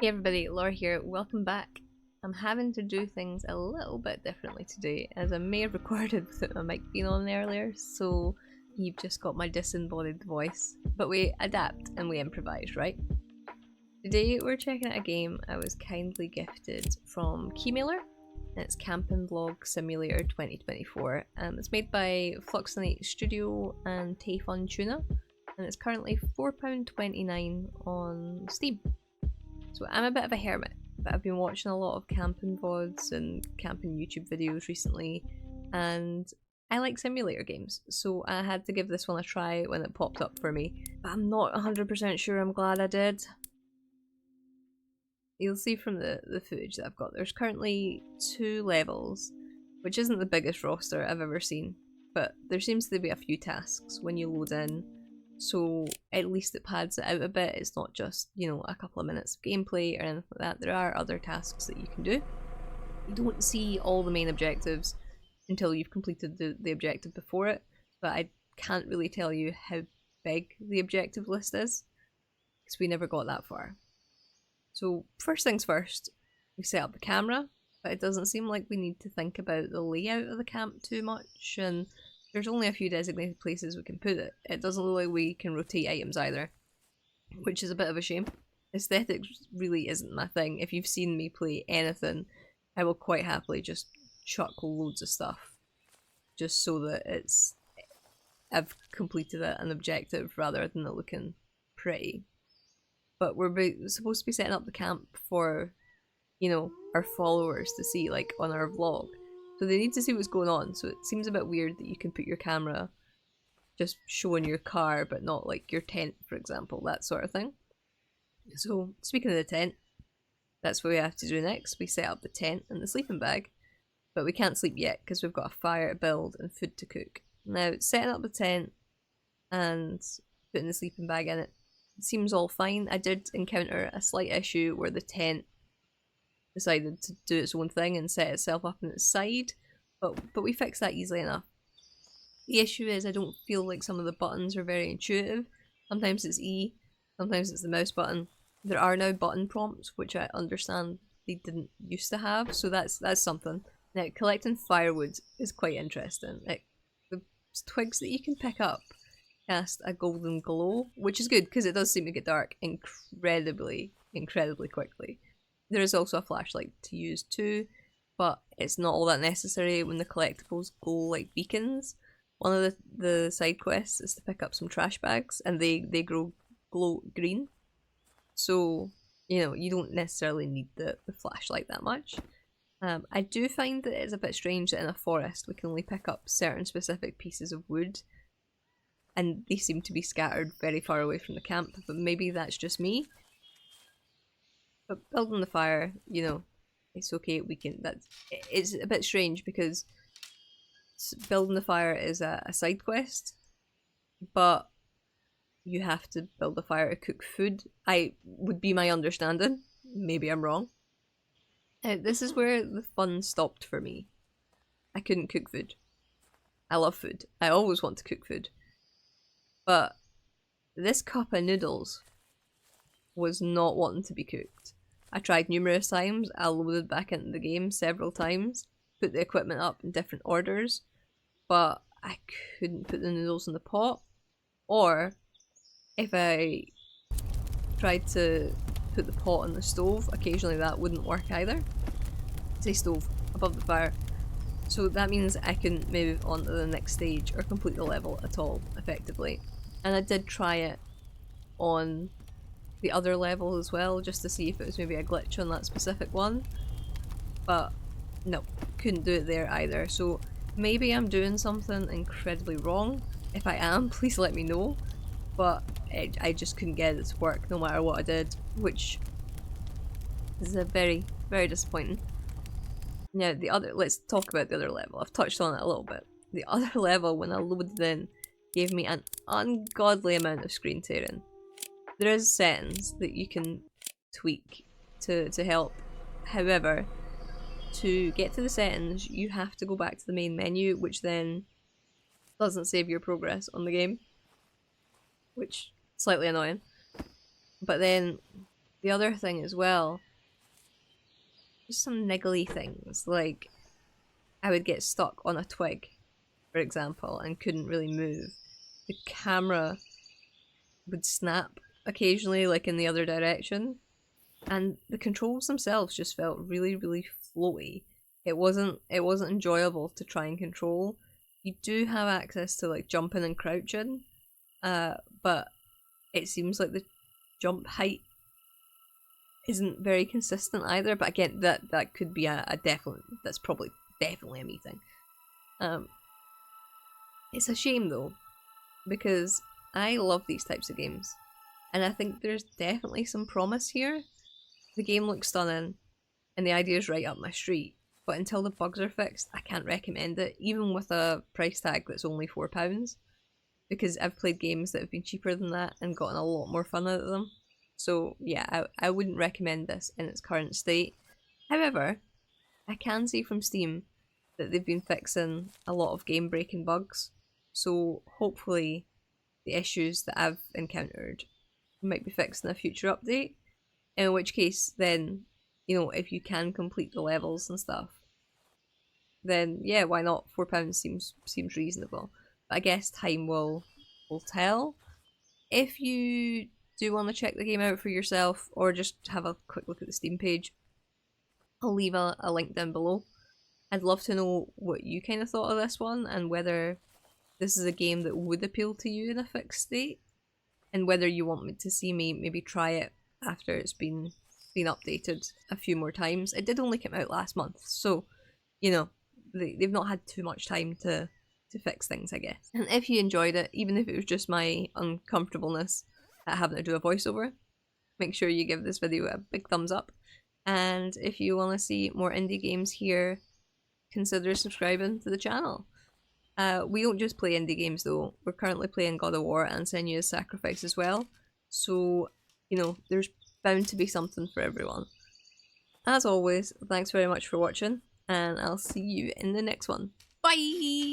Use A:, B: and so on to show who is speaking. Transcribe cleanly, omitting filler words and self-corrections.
A: Hey everybody, Laura here, welcome back. I'm having to do things a little bit differently today, as I may have recorded without my mic being on earlier, so you've just got my disembodied voice. But we adapt and we improvise, right? Today we're checking out a game I was kindly gifted from Keymailer. It's Camping Vlog Simulator 2024. It's made by Fluxonate Studio and Tayfun Tuna, and it's currently £4.29 on Steam. So I'm a bit of a hermit, but I've been watching a lot of camping VODs and camping YouTube videos recently, and I like simulator games, so I had to give this one a try when it popped up for me. But I'm not 100% sure I'm glad I did. You'll see from the footage that I've got, there's currently 2 levels, which isn't the biggest roster I've ever seen, but there seems to be a few tasks when you load in. So at least it pads it out a bit. It's not just, you know, a couple of minutes of gameplay or anything like that. There are other tasks that you can do. You don't see all the main objectives until you've completed the objective before it, but I can't really tell you how big the objective list is, because we never got that far. So first things first, we set up the camera, but it doesn't seem like we need to think about the layout of the camp too much, and there's only a few designated places we can put it. It doesn't look like we can rotate items either, which is a bit of a shame. Aesthetics really isn't my thing. If you've seen me play anything, I will quite happily just chuck loads of stuff, just so that I've completed an objective rather than it looking pretty. But we're supposed to be setting up the camp for, you know, our followers to see, like on our vlog. So they need to see what's going on, so it seems a bit weird that you can put your camera just showing your car but not like your tent, for example, that sort of thing. So speaking of the tent, that's what we have to do next. We set up the tent and the sleeping bag, but we can't sleep yet because we've got a fire to build and food to cook. Now, setting up the tent and putting the sleeping bag in it seems all fine. I did encounter a slight issue where the tent decided to do its own thing and set itself up on its side, but we fixed that easily enough. The issue is I don't feel like some of the buttons are very intuitive. Sometimes it's E, sometimes it's the mouse button. There are now button prompts, which I understand they didn't used to have, so that's something. Now, collecting firewood is quite interesting. The twigs that you can pick up cast a golden glow, which is good because it does seem to get dark incredibly quickly. There is also a flashlight to use too, but it's not all that necessary when the collectibles glow like beacons. One of the side quests is to pick up some trash bags, and they glow green. So, you know, you don't necessarily need the flashlight that much. I do find that it's a bit strange that in a forest we can only pick up certain specific pieces of wood, and they seem to be scattered very far away from the camp, but maybe that's just me. But building the fire, you know, it's okay. It's a bit strange because building the fire is a side quest, but you have to build a fire to cook food. Would be my understanding. Maybe I'm wrong. This is where the fun stopped for me. I couldn't cook food. I love food. I always want to cook food. But this cup of noodles was not wanting to be cooked. I tried numerous times. I loaded back into the game several times, put the equipment up in different orders, but I couldn't put the noodles in the pot. Or if I tried to put the pot on the stove, occasionally that wouldn't work either. Say stove, above the fire. So that means I couldn't move on to the next stage or complete the level at all, effectively. And I did try it on the other level as well, just to see if it was maybe a glitch on that specific one, but no, couldn't do it there either. So maybe I'm doing something incredibly wrong. If I am, please let me know, but I just couldn't get it to work no matter what I did, which is a very disappointing. Now let's talk about the other level. I've touched on it a little bit. The other level, when I loaded in, gave me an ungodly amount of screen tearing. There is settings that you can tweak to help. However, to get to the settings, you have to go back to the main menu, which then doesn't save your progress on the game, which is slightly annoying. But then The other thing as well, just some niggly things, like I would get stuck on a twig, for example, and couldn't really move. The camera would snap occasionally, like in the other direction, and the controls themselves just felt really, really floaty. It wasn't enjoyable to try and control. You do have access to like jumping and crouching, but it seems like the jump height isn't very consistent either. But again, that could be a definite. That's probably definitely a me thing. It's a shame though, because I love these types of games, and I think there's definitely some promise here. The game looks stunning, and the idea is right up my street. But until the bugs are fixed, I can't recommend it, even with a price tag that's only £4. Because I've played games that have been cheaper than that and gotten a lot more fun out of them. So yeah, I wouldn't recommend this in its current state. However, I can see from Steam that they've been fixing a lot of game breaking bugs. So hopefully the issues that I've encountered might be fixed in a future update. In which case, then, if you can complete the levels and stuff, then yeah, why not? £4 seems reasonable. But I guess time will tell. If you do want to check the game out for yourself, or just have a quick look at the Steam page, I'll leave a link down below. I'd love to know what you kind of thought of this one, and whether this is a game that would appeal to you in a fixed state, and whether you want me to see me maybe try it after it's been updated a few more times. It did only come out last month, so they've not had too much time to fix things, I guess. And if you enjoyed it, even if it was just my uncomfortableness at having to do a voiceover, make sure you give this video a big thumbs up. And if you want to see more indie games here, consider subscribing to the channel. We don't just play indie games though. We're currently playing God of War and Senua's Sacrifice as well. So, there's bound to be something for everyone. As always, thanks very much for watching, and I'll see you in the next one. Bye!